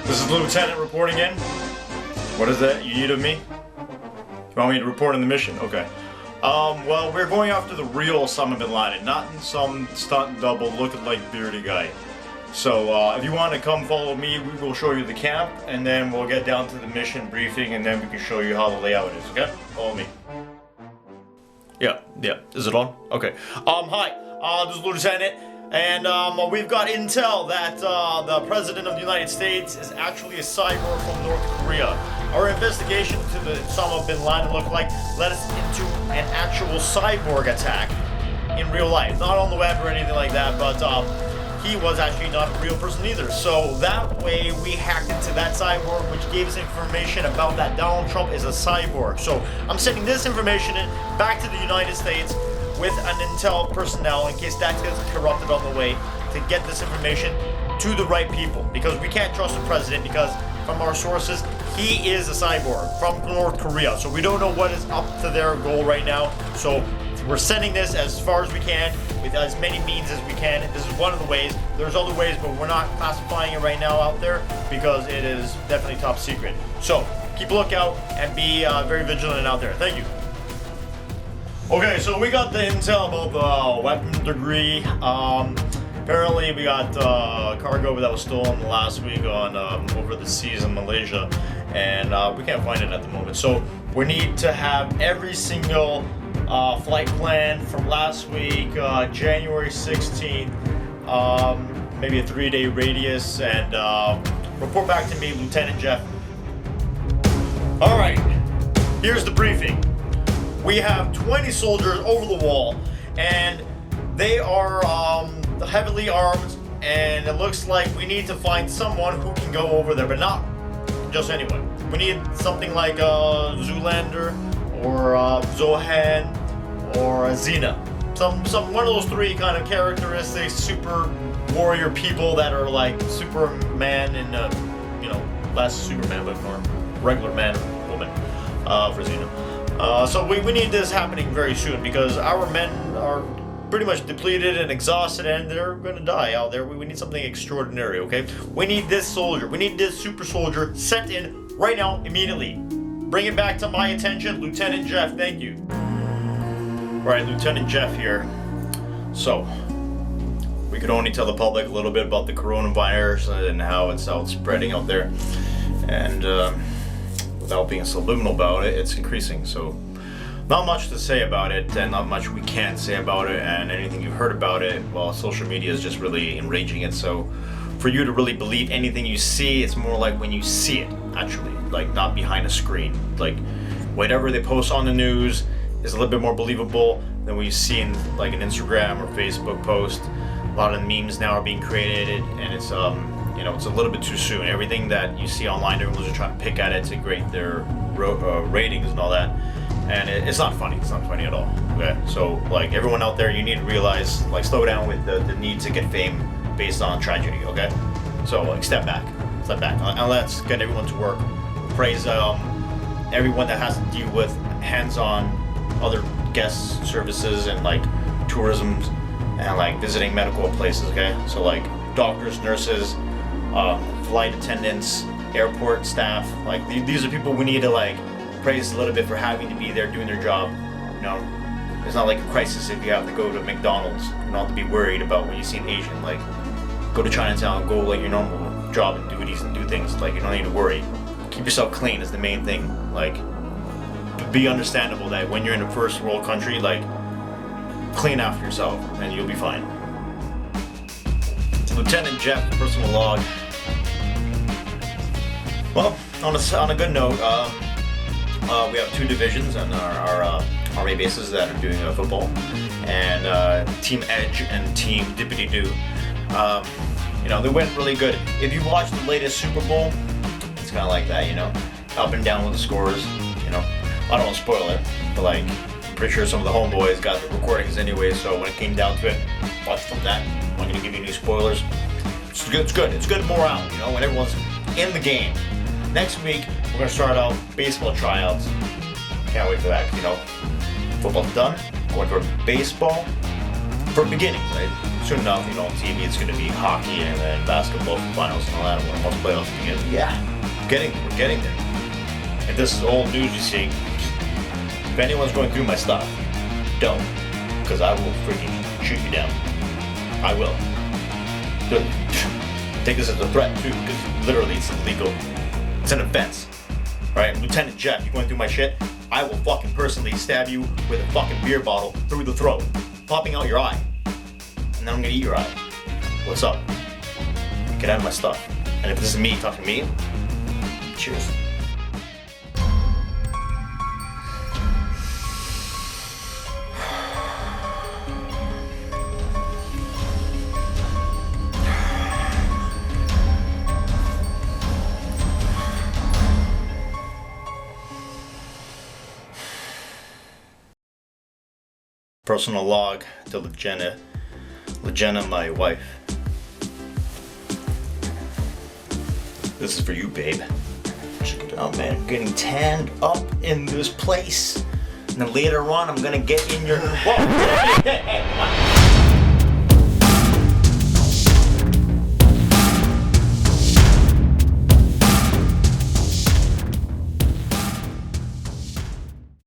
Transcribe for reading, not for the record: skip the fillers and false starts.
This is the Lieutenant reporting in. What is that you need of me? You want me to report on the mission? Okay. Well, we're going after the real Osama bin Laden, not some stunt double looking like bearded guy. So, if you want to come follow me, we will show you the camp, and then we'll get down to the mission briefing, and then we can show you how the layout is, okay? Follow me. Yeah. Is it on? Okay. Hi. This is Lieutenant. And we've got intel that the President of the United States is actually a cyborg from North Korea. Our investigation to the Osama bin Laden lookalike led us into an actual cyborg attack in real life. Not on the web or anything like that, but he was actually not a real person either. So that way we hacked into that cyborg, which gave us information about that Donald Trump is a cyborg. So I'm sending this information back to the United States with an intel personnel in case that gets corrupted on the way to get this information to the right people, because we can't trust the president because from our sources he is a cyborg from North Korea, so we don't know what is up to their goal right now. So we're sending this as far as we can with as many means as we can. This is one of the ways. There's other ways, but we're not classifying it right now out there because it is definitely top secret. So keep a lookout and be very vigilant out there. Thank you. Okay, so we got the intel about the weapon degree. Apparently we got cargo that was stolen last week on over the seas in Malaysia, and we can't find it at the moment. So we need to have every single flight plan from last week, January 16th, maybe a 3-day radius, and report back to me, Lieutenant Jeff. All right, here's the briefing. We have 20 soldiers over the wall, and they are heavily armed, and it looks like we need to find someone who can go over there, but not just anyone. We need something like Zoolander or Zohan or Xena. One of those three kind of characteristics, super warrior people that are like Superman and less Superman but more regular man or woman for Xena. So we need this happening very soon because our men are pretty much depleted and exhausted and they're gonna die out there. We need something extraordinary, okay? We need this soldier. We need this super soldier sent in right now, immediately. Bring it back to my attention, Lieutenant Jeff. Thank you. All right, Lieutenant Jeff here. So, we could only tell the public a little bit about the coronavirus and how it's out spreading out there. And without being subliminal about it, it's increasing. So not much to say about it, and not much we can say about it, and anything you've heard about it, well, social media is just really enraging it. So for you to really believe anything you see, it's more like when you see it, actually, like not behind a screen. Like whatever they post on the news is a little bit more believable than what you see in like an Instagram or Facebook post. A lot of memes now are being created, and it's it's a little bit too soon. Everything that you see online, everyone's just trying to pick at it to grade their ratings and all that. And it's not funny. It's not funny at all. Okay? So, like, everyone out there, you need to realize, like, slow down with the need to get fame based on tragedy, okay? So, like, step back. And let's get everyone to work. Praise everyone that has to deal with hands-on other guest services and, like, tourism and, like, visiting medical places, okay? So, like, doctors, nurses, flight attendants, airport staff, like these are people we need to like praise a little bit for having to be there doing their job. It's not like a crisis if you have to go to McDonald's. You don't have to be worried about when you see an Asian. Like, go to Chinatown, go like your normal job and duties and do things. Like, you don't need to worry. Keep yourself clean is the main thing. Like, be understandable that when you're in a first world country, like, clean after yourself and you'll be fine. Lieutenant Jeff, personal log. Well, on a good note, we have two divisions on our army bases that are doing football, and Team Edge and Team Dippity Doo. They went really good. If you watch the latest Super Bowl, it's kind of like that, up and down with the scores. I don't want to spoil it, but like, I'm pretty sure some of the homeboys got the recordings anyway. So when it came down to it, watch from that. I'm not gonna give you any spoilers. It's good. It's good morale. When everyone's in the game. Next week we're gonna start out baseball tryouts. Can't wait for that. Football's done. Going for baseball for beginnings, right? soon enough, you know, on TV it's gonna be hockey and then basketball finals and all that. When most playoffs begin, yeah, we're getting there. And this is old news, you see. If anyone's going through my stuff, don't, because I will freaking shoot you down. I will. Take this as a threat too, because literally it's illegal. It's an offense. Alright, Lieutenant Jeff, you're going through my shit, I will fucking personally stab you with a fucking beer bottle through the throat, popping out your eye. And then I'm gonna eat your eye. What's up? Get out of my stuff. And if this is me talking to me, cheers. Personal log to Legena, my wife. This is for you, babe. Check it out, man. I'm getting tanned up in this place. And then later on, I'm gonna get in your... Whoa! Hey,